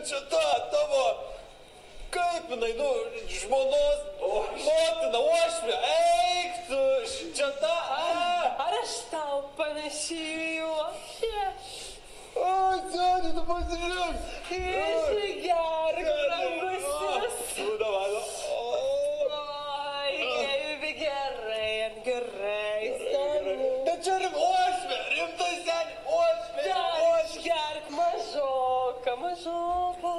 čia ta tavo, kaip jinai, nu, žmonos, motina, uošvė, eik tu, čia ta, Ar aš tau panašiai į uošvę? O, seni, tu pasižiūrėk. Išgerk, brangusis. Nu, davai, Oi, gerai, gerai, seni. Bet čia uošvė, rimtai seni, uošvė. Išgerk mažoką, mažoką.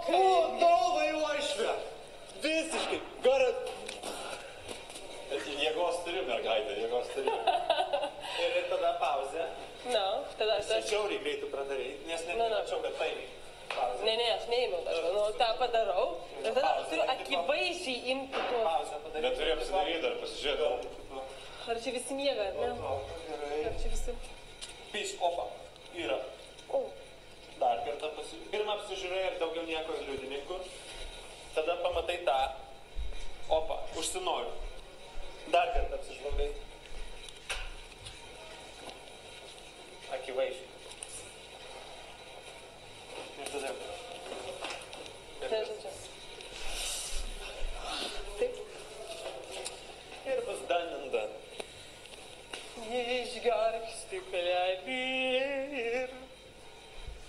Tolai uošvė. Visiškai, garat. Jėgos turi, mergaitė, jėgos turi. Ir tada pauzė. Na, tada aš... Šiauriai greitų pradarėjai, nes nemačiau, kad paėmė. Ne, aš neėmiau dar, nu, tą padarau. Ir tada turiu akivaizdžiai imti tuos... Pauzę padaryti. Neturi apsidaryti dar, pasižiūrėti. Ar čia visi miega, ar ne? Ar čia visi... Pys, opa, yra. Dar kartą pasižiūrėjai. Pirmą apsižiūrėjai ir daugiau nieko liudininkų. Tada pamatai tą. Opa, užsinoriu. Dar kartą apsižvalgai. Akivaizdžiai. Ir tada. Čia. Taip. Ir bus dan. Išgerk stiklelį ir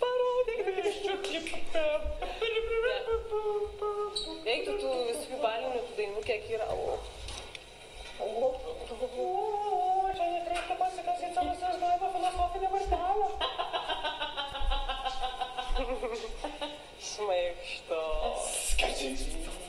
parodyk viščiukį. Eik tu visokių balinių dainų, kiek yra. Čia nereikia pasikasyti savo įsivaizduojamą filosofinę vartelę. Šmaikšto. Skardžiai.